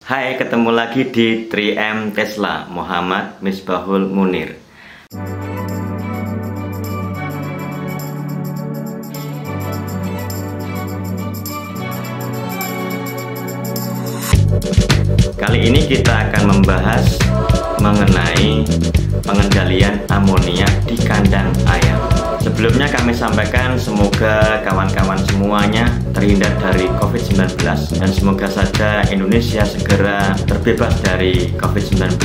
Hai, ketemu lagi di 3M Tesla, Muhammad Misbahul Munir. Kali ini kita akan membahas mengenai pengendalian amonia di kandang ayam. Sebelumnya kami sampaikan semoga kawan-kawan semuanya terhindar dari COVID-19 dan semoga saja Indonesia segera terbebas dari COVID-19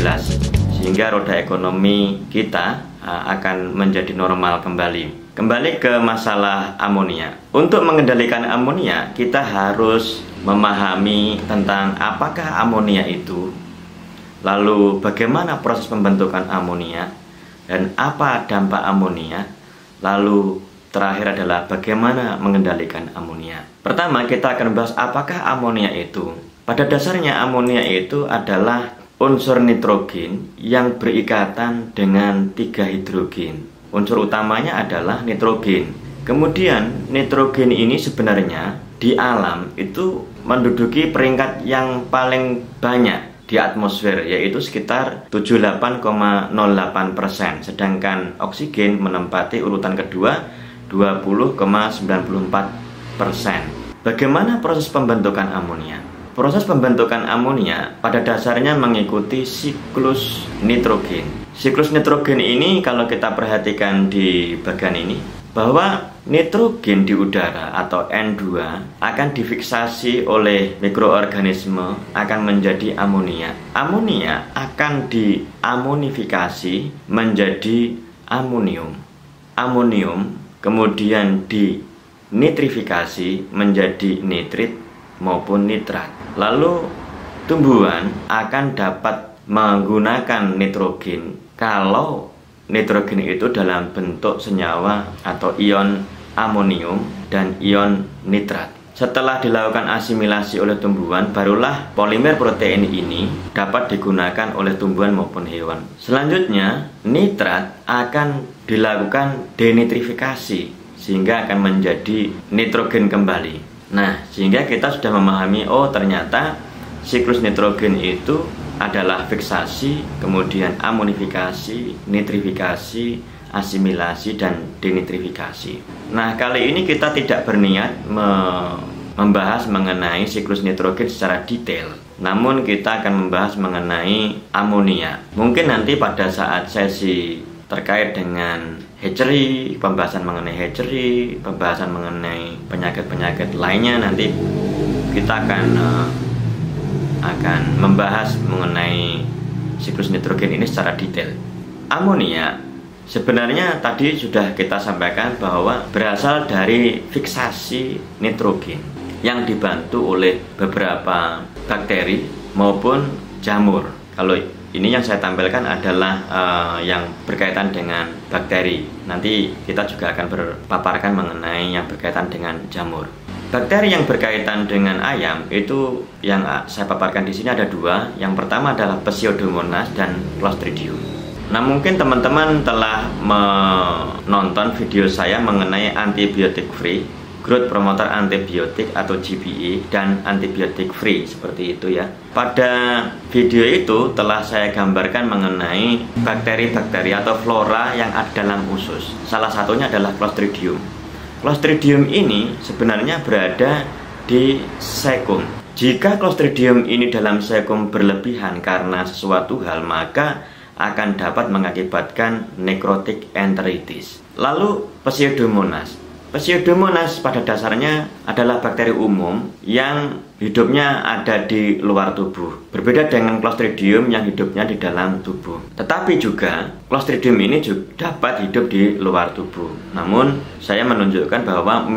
sehingga roda ekonomi kita akan menjadi normal kembali. Kembali ke masalah amonia. Untuk mengendalikan amonia, kita harus memahami tentang apakah amonia itu, lalu bagaimana proses pembentukan amonia, dan apa dampak amonia, lalu terakhir adalah bagaimana mengendalikan amonia. Pertama, kita akan bahas apakah amonia itu. Pada dasarnya amonia itu adalah unsur nitrogen yang berikatan dengan 3 hidrogen. Unsur utamanya adalah nitrogen. Kemudian nitrogen ini sebenarnya di alam itu menduduki peringkat yang paling banyak di atmosfer, yaitu sekitar 78,08%, sedangkan oksigen menempati urutan kedua 20,94%. Bagaimana proses pembentukan amonia? Proses pembentukan amonia pada dasarnya mengikuti siklus nitrogen. Siklus nitrogen ini kalau kita perhatikan di bagian ini, bahwa nitrogen di udara atau N2 akan difiksasi oleh mikroorganisme akan menjadi amonia. Amonia akan diamonifikasi menjadi amonium. Amonium kemudian dinitrifikasi menjadi nitrit maupun nitrat. Lalu tumbuhan akan dapat menggunakan nitrogen kalau nitrogen itu dalam bentuk senyawa atau ion amonium dan ion nitrat. Setelah dilakukan asimilasi oleh tumbuhan, barulah polimer protein ini dapat digunakan oleh tumbuhan maupun hewan. Selanjutnya, nitrat akan dilakukan denitrifikasi sehingga akan menjadi nitrogen kembali. Nah, sehingga kita sudah memahami, oh ternyata siklus nitrogen itu adalah fiksasi, kemudian amonifikasi, nitrifikasi, asimilasi, dan denitrifikasi. Nah, kali ini kita tidak berniat membahas mengenai siklus nitrogen secara detail, namun kita akan membahas mengenai amonia. Mungkin nanti pada saat sesi terkait dengan hatchery, pembahasan mengenai hatchery, pembahasan mengenai penyakit-penyakit lainnya, nanti kita akan membahas mengenai siklus nitrogen ini secara detail. Amonia sebenarnya tadi sudah kita sampaikan bahwa berasal dari fiksasi nitrogen yang dibantu oleh beberapa bakteri maupun jamur. Kalau ini yang saya tampilkan adalah yang berkaitan dengan bakteri. Nanti kita juga akan berpaparkan mengenai yang berkaitan dengan jamur. Bakteri yang berkaitan dengan ayam itu yang saya paparkan di sini ada 2. Yang pertama adalah Pseudomonas dan Clostridium. Nah, mungkin teman-teman telah menonton video saya mengenai antibiotik free, growth promoter antibiotik atau GPA, dan antibiotik free seperti itu ya. Pada video itu telah saya gambarkan mengenai bakteri-bakteri atau flora yang ada dalam usus. Salah satunya adalah Clostridium. Clostridium ini sebenarnya berada di sekum. Jika Clostridium ini dalam sekum berlebihan karena sesuatu hal, maka akan dapat mengakibatkan necrotic enteritis. Lalu Pseudomonas. Pseudomonas pada dasarnya adalah bakteri umum yang hidupnya ada di luar tubuh. Berbeda dengan Clostridium yang hidupnya di dalam tubuh. Tetapi juga Clostridium ini juga dapat hidup di luar tubuh. Namun saya menunjukkan bahwa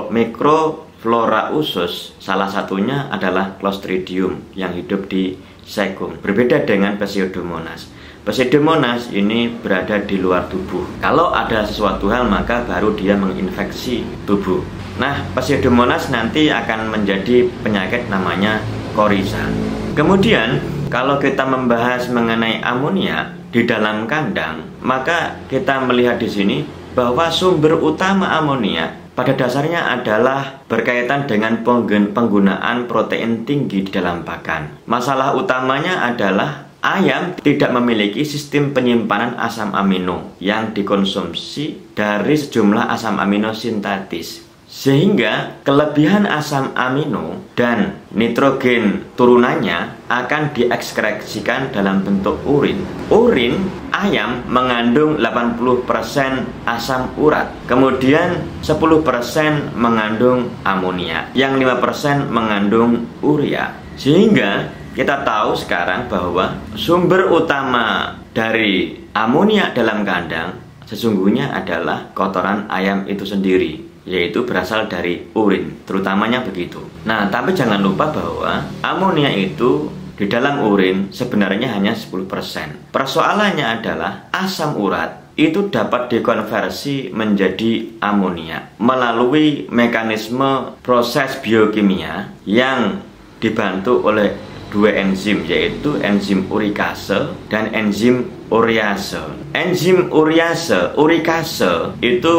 mikroflora usus salah satunya adalah Clostridium yang hidup di sekum. Berbeda dengan Pseudomonas. Pseudomonas ini berada di luar tubuh. Kalau ada sesuatu hal maka baru dia menginfeksi tubuh. Nah, Pseudomonas nanti akan menjadi penyakit namanya koryza. Kemudian kalau kita membahas mengenai amonia di dalam kandang, maka kita melihat di sini bahwa sumber utama amonia pada dasarnya adalah berkaitan dengan penggunaan protein tinggi di dalam pakan. Masalah utamanya adalah ayam tidak memiliki sistem penyimpanan asam amino yang dikonsumsi dari sejumlah asam amino sintetis, sehingga kelebihan asam amino dan nitrogen turunannya akan diekskresikan dalam bentuk urin. Urin ayam mengandung 80% asam urat, kemudian 10% mengandung amonia, yang 5% mengandung urea. Sehingga kita tahu sekarang bahwa sumber utama dari amonia dalam kandang sesungguhnya adalah kotoran ayam itu sendiri, yaitu berasal dari urin, terutamanya begitu. Nah, tapi jangan lupa bahwa amonia itu di dalam urin sebenarnya hanya 10%. Persoalannya adalah asam urat itu dapat dikonversi menjadi amonia melalui mekanisme proses biokimia yang dibantu oleh dua enzim, yaitu enzim urikase dan enzim urease. Enzim urikase itu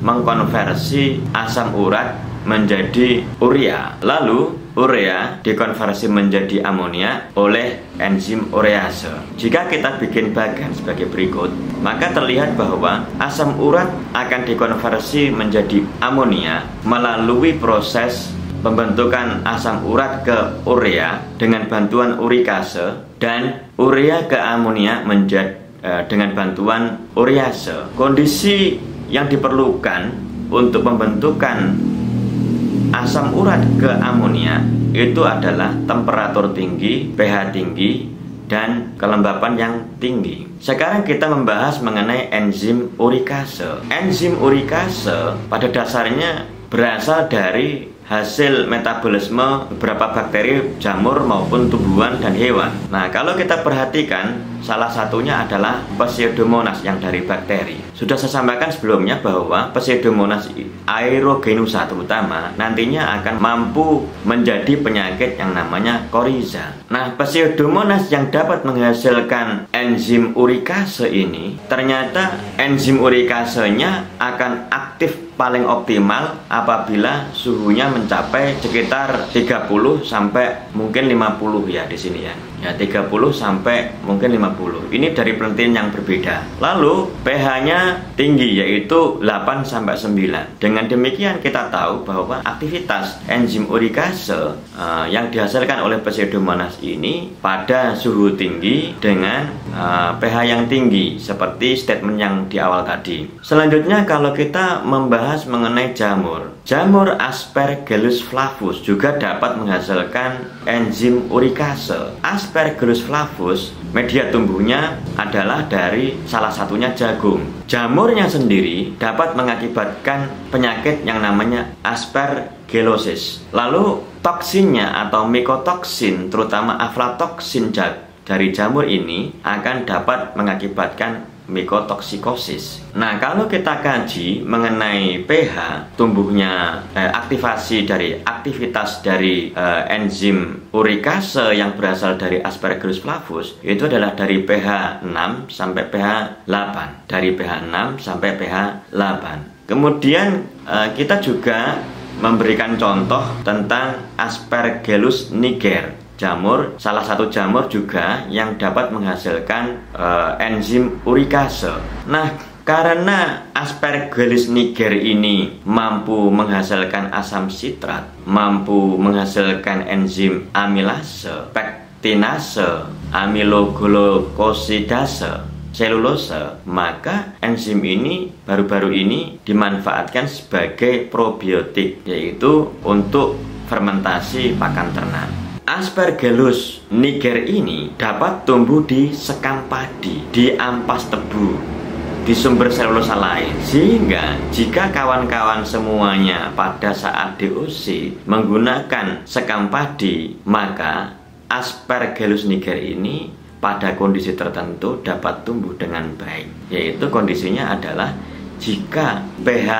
mengkonversi asam urat menjadi urea, lalu urea dikonversi menjadi amonia oleh enzim urease. Jika kita bikin bagan sebagai berikut, maka terlihat bahwa asam urat akan dikonversi menjadi amonia melalui proses pembentukan asam urat ke urea dengan bantuan urikase, dan urea ke amonia dengan bantuan urease. Kondisi yang diperlukan untuk pembentukan asam urat ke amonia itu adalah temperatur tinggi, pH tinggi, dan kelembapan yang tinggi. Sekarang kita membahas mengenai enzim urikase. Enzim urikase pada dasarnya berasal dari hasil metabolisme beberapa bakteri, jamur maupun tumbuhan dan hewan. Nah, kalau kita perhatikan, salah satunya adalah Pseudomonas yang dari bakteri. Sudah saya sampaikan sebelumnya bahwa Pseudomonas aerogenusa terutama nantinya akan mampu menjadi penyakit yang namanya koryza. Nah, Pseudomonas yang dapat menghasilkan enzim urikase ini, ternyata enzim urikasenya akan aktif paling optimal apabila suhunya mencapai sekitar 30 sampai mungkin 50 ya di sini ya. Ya 30 sampai mungkin 50. Ini dari penelitian yang berbeda. Lalu pH-nya tinggi yaitu 8 sampai 9. Dengan demikian kita tahu bahwa aktivitas enzim urikase yang dihasilkan oleh Pseudomonas ini pada suhu tinggi dengan pH yang tinggi seperti statement yang di awal tadi. Selanjutnya kalau kita membahas mengenai jamur Aspergillus flavus juga dapat menghasilkan enzim urikase. Aspergillus flavus media tumbuhnya adalah dari salah satunya jagung. Jamurnya sendiri dapat mengakibatkan penyakit yang namanya aspergillosis. Lalu toksinnya atau mikotoksin, terutama aflatoksin dari jamur ini akan dapat mengakibatkan mikotoksikosis. Nah, kalau kita kaji mengenai pH tumbuhnya aktivitas dari enzim urikase yang berasal dari Aspergillus flavus itu adalah dari pH 6 sampai pH 8. Dari pH 6 sampai pH 8. Kemudian kita juga memberikan contoh tentang Aspergillus niger. Salah satu jamur juga yang dapat menghasilkan enzim urikase. Nah, karena Aspergillus niger ini mampu menghasilkan asam sitrat, mampu menghasilkan enzim amilase, pektinase, amiloglukosidase, selulose, maka enzim ini baru-baru ini dimanfaatkan sebagai probiotik, yaitu untuk fermentasi pakan ternak. Aspergillus niger ini dapat tumbuh di sekam padi, di ampas tebu, di sumber selulosa lain. Sehingga jika kawan-kawan semuanya pada saat DOC menggunakan sekam padi, maka Aspergillus niger ini pada kondisi tertentu dapat tumbuh dengan baik. Yaitu kondisinya adalah jika pH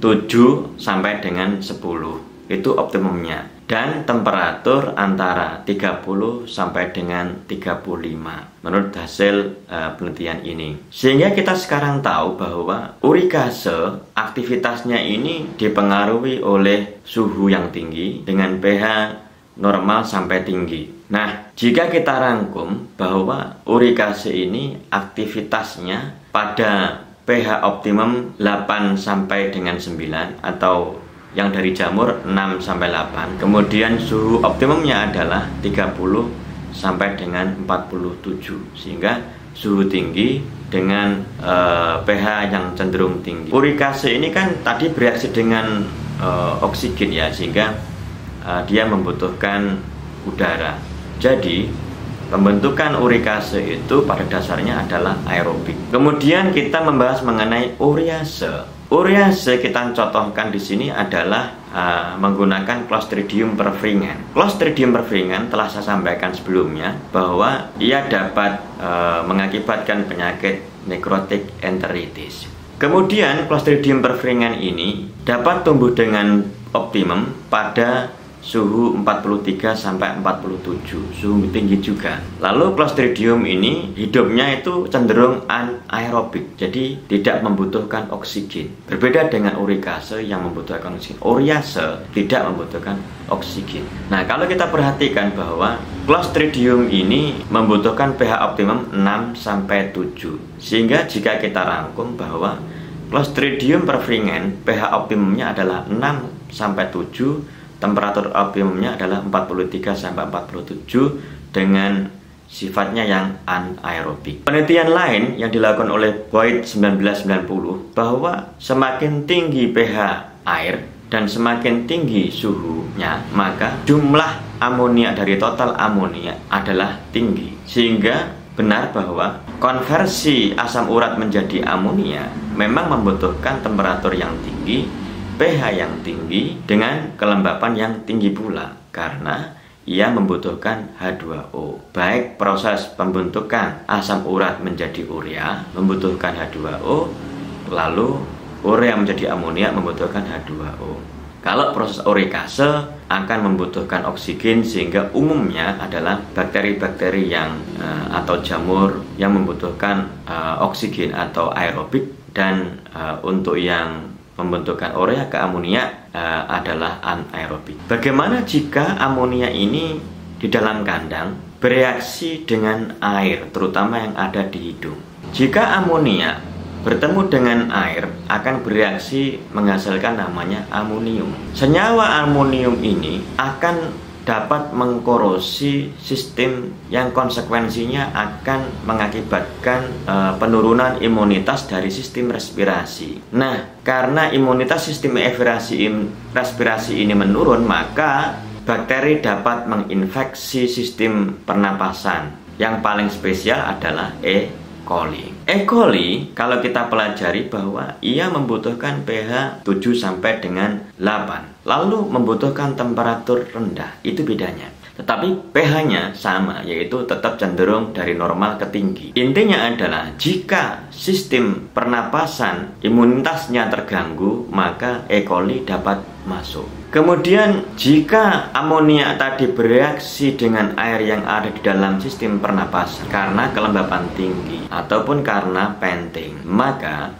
7 sampai dengan 10. Itu optimumnya. dan temperatur antara 30 sampai dengan 35 menurut hasil penelitian ini. Sehingga kita sekarang tahu bahwa urikase aktivitasnya ini dipengaruhi oleh suhu yang tinggi dengan pH normal sampai tinggi. Nah, jika kita rangkum bahwa urikase ini aktivitasnya pada pH optimum 8 sampai dengan 9 atau yang dari jamur 6 sampai 8. Kemudian suhu optimumnya adalah 30 sampai dengan 47. Sehingga suhu tinggi dengan pH yang cenderung tinggi. Urikase ini kan tadi bereaksi dengan oksigen ya, sehingga dia membutuhkan udara. Jadi pembentukan urikase itu pada dasarnya adalah aerobik. Kemudian kita membahas mengenai urease. Urease kita contohkan di sini adalah menggunakan Clostridium perfringens. Clostridium perfringens telah saya sampaikan sebelumnya bahwa ia dapat mengakibatkan penyakit nekrotik enteritis. Kemudian Clostridium perfringens ini dapat tumbuh dengan optimum pada suhu 43 sampai 47, suhu tinggi juga. Lalu Clostridium ini hidupnya itu cenderung anaerobik, jadi tidak membutuhkan oksigen. Berbeda dengan urikase yang membutuhkan oksigen. Urease tidak membutuhkan oksigen. Nah, kalau kita perhatikan bahwa Clostridium ini membutuhkan pH optimum 6 sampai 7. Sehingga jika kita rangkum bahwa Clostridium perfringens pH optimumnya adalah 6 sampai 7, temperatur optimumnya adalah 43 sampai 47 dengan sifatnya yang anaerobik. Penelitian lain yang dilakukan oleh Boyd 1990 bahwa semakin tinggi pH air dan semakin tinggi suhunya, maka jumlah amonia dari total amonia adalah tinggi. Sehingga benar bahwa konversi asam urat menjadi amonia memang membutuhkan temperatur yang tinggi, pH yang tinggi dengan kelembapan yang tinggi pula, karena ia membutuhkan H2O. Baik proses pembentukan asam urat menjadi urea membutuhkan H2O, lalu urea menjadi amonia membutuhkan H2O. Kalau proses urikase akan membutuhkan oksigen, sehingga umumnya adalah bakteri-bakteri yang atau jamur yang membutuhkan oksigen atau aerobik, dan untuk yang pembentukan urea ke amonia adalah anaerobik. Bagaimana jika amonia ini di dalam kandang bereaksi dengan air, terutama yang ada di hidung? Jika amonia bertemu dengan air akan bereaksi menghasilkan namanya amonium. Senyawa amonium ini akan dapat mengkorosi sistem yang konsekuensinya akan mengakibatkan penurunan imunitas dari sistem respirasi. Nah, karena imunitas sistem respirasi ini menurun, maka bakteri dapat menginfeksi sistem pernapasan. Yang paling spesial adalah E. coli. E. coli kalau kita pelajari bahwa ia membutuhkan pH 7 sampai dengan 8. Lalu membutuhkan temperatur rendah, itu bedanya. Tetapi pH-nya sama, yaitu tetap cenderung dari normal ke tinggi. Intinya adalah jika sistem pernapasan imunitasnya terganggu, maka E. coli dapat masuk. Kemudian jika amonia tadi bereaksi dengan air yang ada di dalam sistem pernapasan karena kelembapan tinggi ataupun karena penting, maka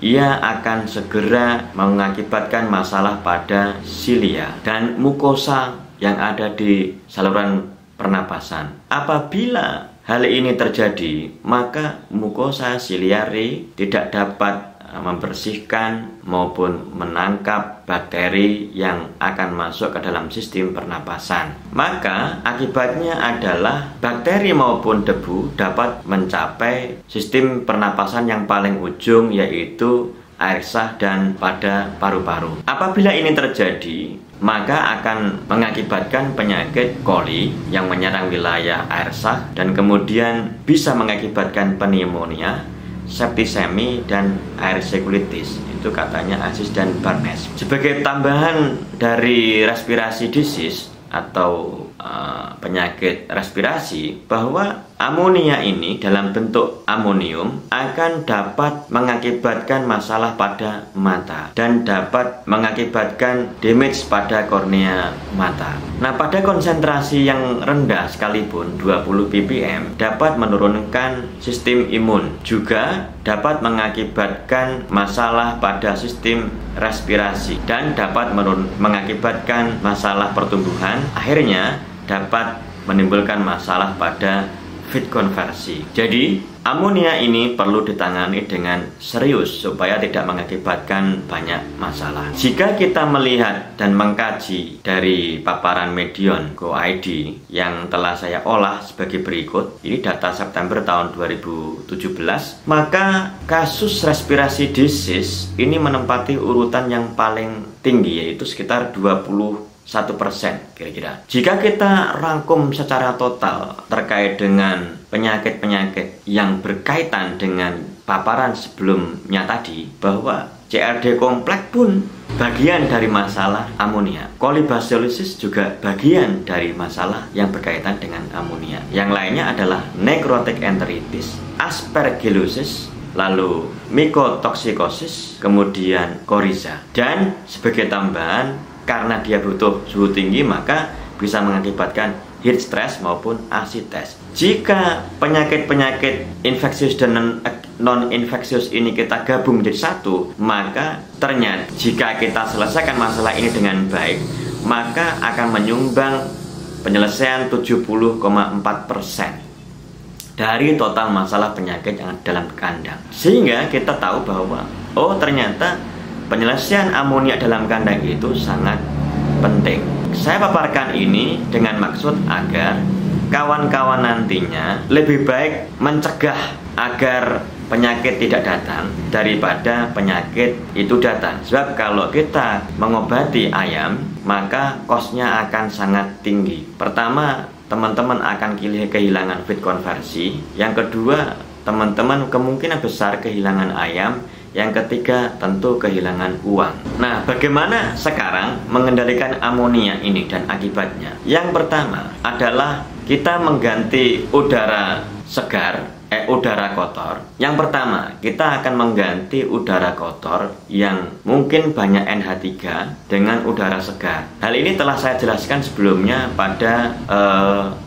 ia akan segera mengakibatkan masalah pada silia dan mukosa yang ada di saluran pernapasan. Apabila hal ini terjadi, maka mukosa siliare tidak dapat membersihkan maupun menangkap bakteri yang akan masuk ke dalam sistem pernapasan. Maka akibatnya adalah bakteri maupun debu dapat mencapai sistem pernapasan yang paling ujung, yaitu air sah dan pada paru-paru. Apabila ini terjadi, maka akan mengakibatkan penyakit coli yang menyerang wilayah air sah dan kemudian bisa mengakibatkan pneumonia, septisemi, dan aersekulitis. Itu katanya Aziz dan Barnes. Sebagai tambahan dari respirasi disease atau penyakit respirasi, bahwa amonia ini dalam bentuk amonium akan dapat mengakibatkan masalah pada mata dan dapat mengakibatkan damage pada kornea mata. Nah, pada konsentrasi yang rendah sekalipun 20 ppm dapat menurunkan sistem imun, juga dapat mengakibatkan masalah pada sistem respirasi dan dapat mengakibatkan masalah pertumbuhan, akhirnya dapat menimbulkan masalah pada feed konversi. Jadi, amonia ini perlu ditangani dengan serius supaya tidak mengakibatkan banyak masalah. Jika kita melihat dan mengkaji dari paparan Medion Go ID yang telah saya olah sebagai berikut, ini data September tahun 2017, maka kasus respirasi disease ini menempati urutan yang paling tinggi, yaitu sekitar 21% kira-kira. Jika kita rangkum secara total terkait dengan penyakit-penyakit yang berkaitan dengan paparan sebelumnya tadi, bahwa CRD kompleks pun bagian dari masalah amonia. Kolibasiolisis juga bagian dari masalah yang berkaitan dengan amonia. Yang lainnya adalah necrotic enteritis, aspergillosis, lalu mycotoxikosis, kemudian coryza. Dan sebagai tambahan, karena dia butuh suhu tinggi, maka bisa mengakibatkan heat stress maupun asites. Jika penyakit-penyakit infeksius dan non-infeksius ini kita gabung menjadi satu, maka ternyata jika kita selesaikan masalah ini dengan baik, maka akan menyumbang penyelesaian 70,4% dari total masalah penyakit yang dalam kandang. Sehingga kita tahu bahwa, oh ternyata penyelesaian amonia dalam kandang itu sangat penting. Saya paparkan ini dengan maksud agar kawan-kawan nantinya lebih baik mencegah agar penyakit tidak datang daripada penyakit itu datang. Sebab kalau kita mengobati ayam, maka kosnya akan sangat tinggi. Pertama, teman-teman akan kehilangan feed konversi. Yang kedua, teman-teman kemungkinan besar kehilangan ayam. Yang ketiga, tentu kehilangan uang. Nah, bagaimana sekarang mengendalikan amonia ini dan akibatnya? Yang pertama adalah kita mengganti udara segar, udara kotor. Yang pertama, kita akan mengganti udara kotor yang mungkin banyak NH3 dengan udara segar. Hal ini telah saya jelaskan sebelumnya pada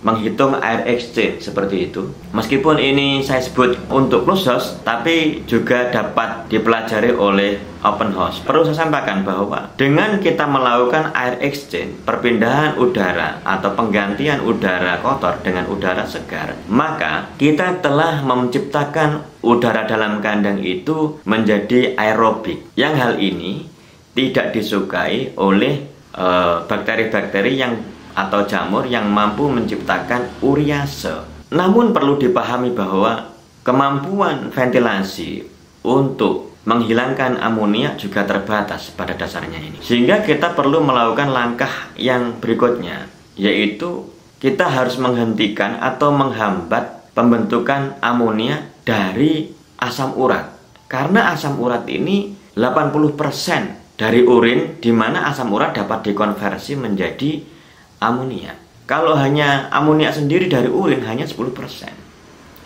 menghitung air exchange seperti itu. Meskipun ini saya sebut untuk close house, tapi juga dapat dipelajari oleh open house. Perlu saya sampaikan bahwa dengan kita melakukan air exchange, perpindahan udara atau penggantian udara kotor dengan udara segar, maka kita telah menciptakan udara dalam kandang itu menjadi aerobik. Yang hal ini tidak disukai oleh bakteri-bakteri yang atau jamur yang mampu menciptakan uriase. Namun perlu dipahami bahwa kemampuan ventilasi untuk menghilangkan amonia juga terbatas pada dasarnya ini. Sehingga kita perlu melakukan langkah yang berikutnya, yaitu kita harus menghentikan atau menghambat pembentukan amonia dari asam urat. Karena asam urat ini 80% dari urin, di mana asam urat dapat dikonversi menjadi amonia. Kalau hanya amonia sendiri dari urin hanya 10%.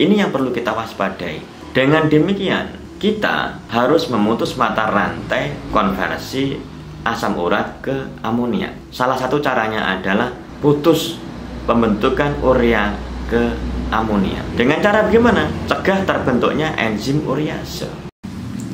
Ini yang perlu kita waspadai. Dengan demikian, kita harus memutus mata rantai konversi asam urat ke amonia. Salah satu caranya adalah putus pembentukan urea ke amonia. Dengan cara bagaimana? Cegah terbentuknya enzim urease.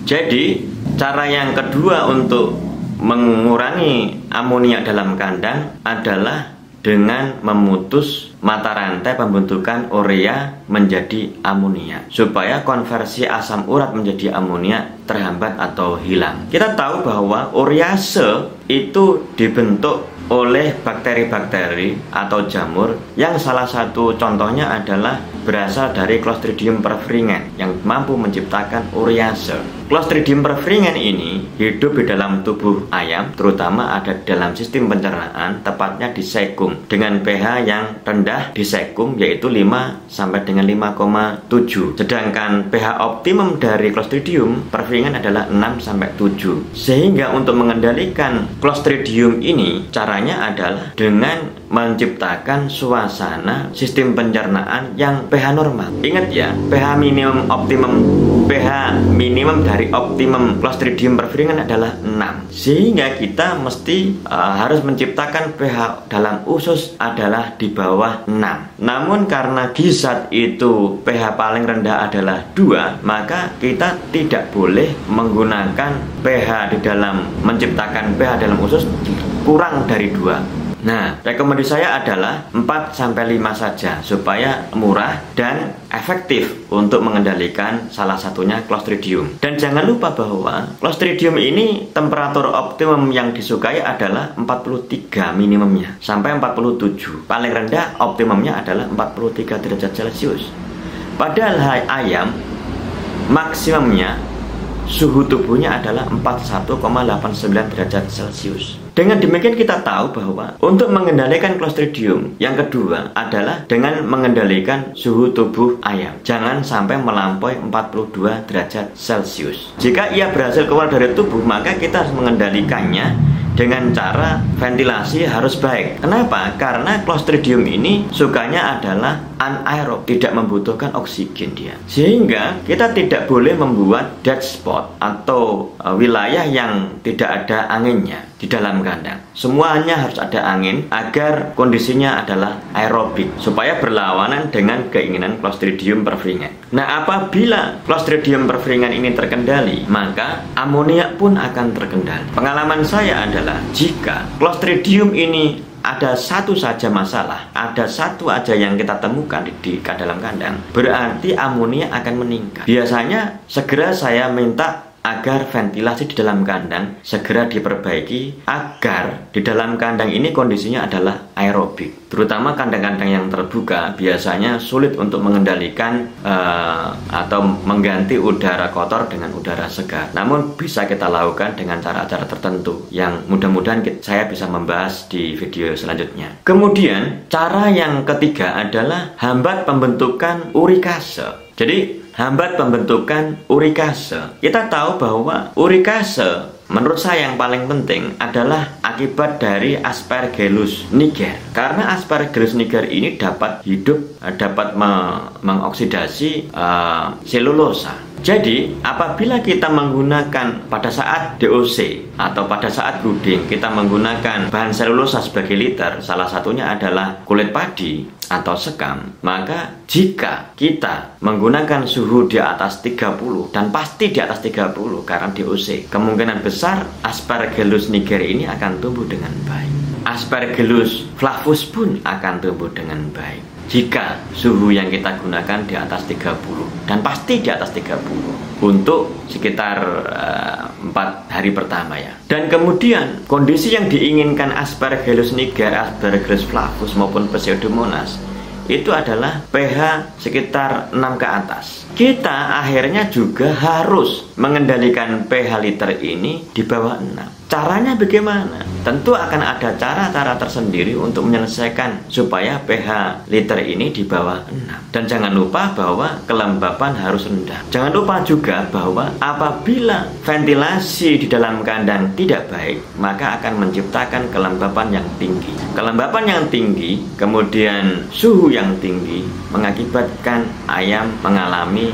Jadi, cara yang kedua untuk mengurangi amonia dalam kandang adalah dengan memutus mata rantai pembentukan urea menjadi amonia, supaya konversi asam urat menjadi amonia terhambat atau hilang. Kita tahu bahwa urease itu dibentuk oleh bakteri-bakteri atau jamur yang salah satu contohnya adalah berasal dari Clostridium perfringens yang mampu menciptakan urease. Clostridium perfringens ini hidup di dalam tubuh ayam, terutama ada dalam sistem pencernaan, tepatnya di sekum, dengan pH yang rendah di sekum yaitu 5 sampai dengan 5,7. Sedangkan pH optimum dari Clostridium perfringens adalah 6 sampai 7. Sehingga untuk mengendalikan Clostridium ini, caranya adalah dengan menciptakan suasana sistem pencernaan yang pH normal. Ingat ya, pH minimum dari optimum Clostridium perfringens adalah 6. Sehingga kita mesti harus menciptakan pH dalam usus adalah di bawah 6. Namun karena gisat itu pH paling rendah adalah 2, maka kita tidak boleh menggunakan pH di dalam menciptakan pH dalam usus kurang dari 2. Nah, rekomendasi saya adalah 4-5 saja supaya murah dan efektif untuk mengendalikan salah satunya Clostridium. Dan jangan lupa bahwa Clostridium ini temperatur optimum yang disukai adalah 43 minimumnya sampai 47. Paling rendah optimumnya adalah 43 derajat Celcius. Padahal ayam maksimumnya suhu tubuhnya adalah 41,89 derajat Celcius. Dengan demikian kita tahu bahwa untuk mengendalikan Clostridium yang kedua adalah dengan mengendalikan suhu tubuh ayam. Jangan sampai melampaui 42 derajat Celcius. Jika ia berhasil keluar dari tubuh, maka kita harus mengendalikannya dengan cara ventilasi harus baik. Kenapa? Karena Clostridium ini sukanya adalah anaerob, tidak membutuhkan oksigen dia. Sehingga kita tidak boleh membuat dead spot atau wilayah yang tidak ada anginnya di dalam kandang. Semuanya harus ada angin agar kondisinya adalah aerobik supaya berlawanan dengan keinginan Clostridium perfringens. Nah, apabila Clostridium perfringens ini terkendali, maka amonia pun akan terkendali. Pengalaman saya adalah jika Clostridium ini ada satu saja masalah, ada satu aja yang kita temukan di dalam kandang, berarti amonia akan meningkat. Biasanya segera saya minta agar ventilasi di dalam kandang segera diperbaiki agar di dalam kandang ini kondisinya adalah aerobik. Terutama kandang-kandang yang terbuka biasanya sulit untuk mengendalikan atau mengganti udara kotor dengan udara segar. Namun bisa kita lakukan dengan cara-cara tertentu yang mudah-mudahan saya bisa membahas di video selanjutnya. Kemudian cara yang ketiga adalah hambat pembentukan urikase. Jadi hambat pembentukan urikase. Kita tahu bahwa urikase menurut saya yang paling penting adalah akibat dari Aspergillus niger. Karena Aspergillus niger ini dapat mengoksidasi selulosa. Jadi apabila kita menggunakan pada saat DOC atau pada saat brooding kita menggunakan bahan selulosa sebagai liter, salah satunya adalah kulit padi atau sekam, maka jika kita menggunakan suhu di atas 30 dan pasti di atas 30 karena DOC, kemungkinan besar Aspergillus niger ini akan tumbuh dengan baik. Aspergillus flavus pun akan tumbuh dengan baik jika suhu yang kita gunakan di atas 30 dan pasti di atas 30 untuk sekitar 4 hari pertama ya. Dan kemudian kondisi yang diinginkan Aspergillus niger, Aspergillus flavus maupun Pseudomonas itu adalah pH sekitar 6 ke atas. Kita akhirnya juga harus mengendalikan pH liter ini di bawah 6. Caranya bagaimana? Tentu akan ada cara-cara tersendiri untuk menyelesaikan supaya pH liter ini di bawah 6. Dan jangan lupa bahwa kelembapan harus rendah. Jangan lupa juga bahwa apabila ventilasi di dalam kandang tidak baik, maka akan menciptakan kelembapan yang tinggi. Kelembapan yang tinggi, kemudian suhu yang tinggi, mengakibatkan ayam mengalami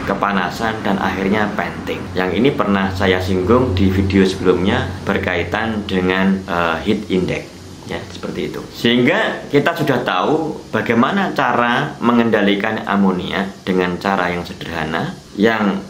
kepanasan dan akhirnya panting. Yang ini pernah saya singgung di video sebelumnya berkaitan dengan heat index ya, seperti itu. Sehingga kita sudah tahu bagaimana cara mengendalikan amonia dengan cara yang sederhana yang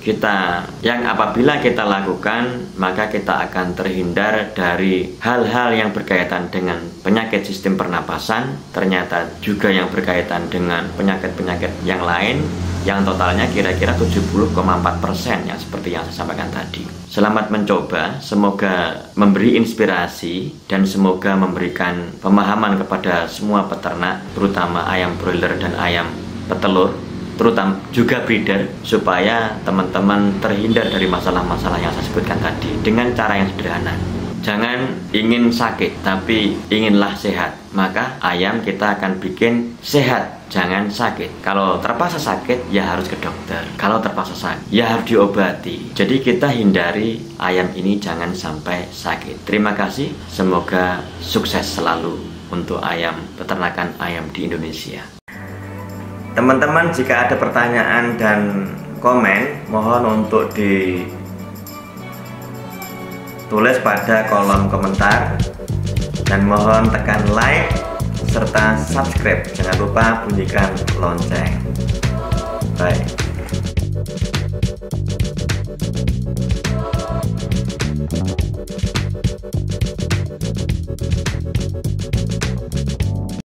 apabila kita lakukan maka kita akan terhindar dari hal-hal yang berkaitan dengan penyakit sistem pernapasan, ternyata juga yang berkaitan dengan penyakit-penyakit yang lain yang totalnya kira-kira 70,4% yang seperti yang saya sampaikan tadi. Selamat mencoba, semoga memberi inspirasi dan semoga memberikan pemahaman kepada semua peternak, terutama ayam broiler dan ayam petelur, terutama juga breeder, supaya teman-teman terhindar dari masalah-masalah yang saya sebutkan tadi dengan cara yang sederhana. Jangan ingin sakit, tapi inginlah sehat. Maka ayam kita akan bikin sehat, jangan sakit. Kalau terpaksa sakit, ya harus ke dokter. Kalau terpaksa sakit, ya harus diobati. Jadi kita hindari ayam ini jangan sampai sakit. Terima kasih, semoga sukses selalu untuk peternakan ayam di Indonesia. Teman-teman, jika ada pertanyaan dan komen, mohon untuk ditulis pada kolom komentar, dan mohon tekan like serta subscribe. Jangan lupa bunyikan lonceng. Bye.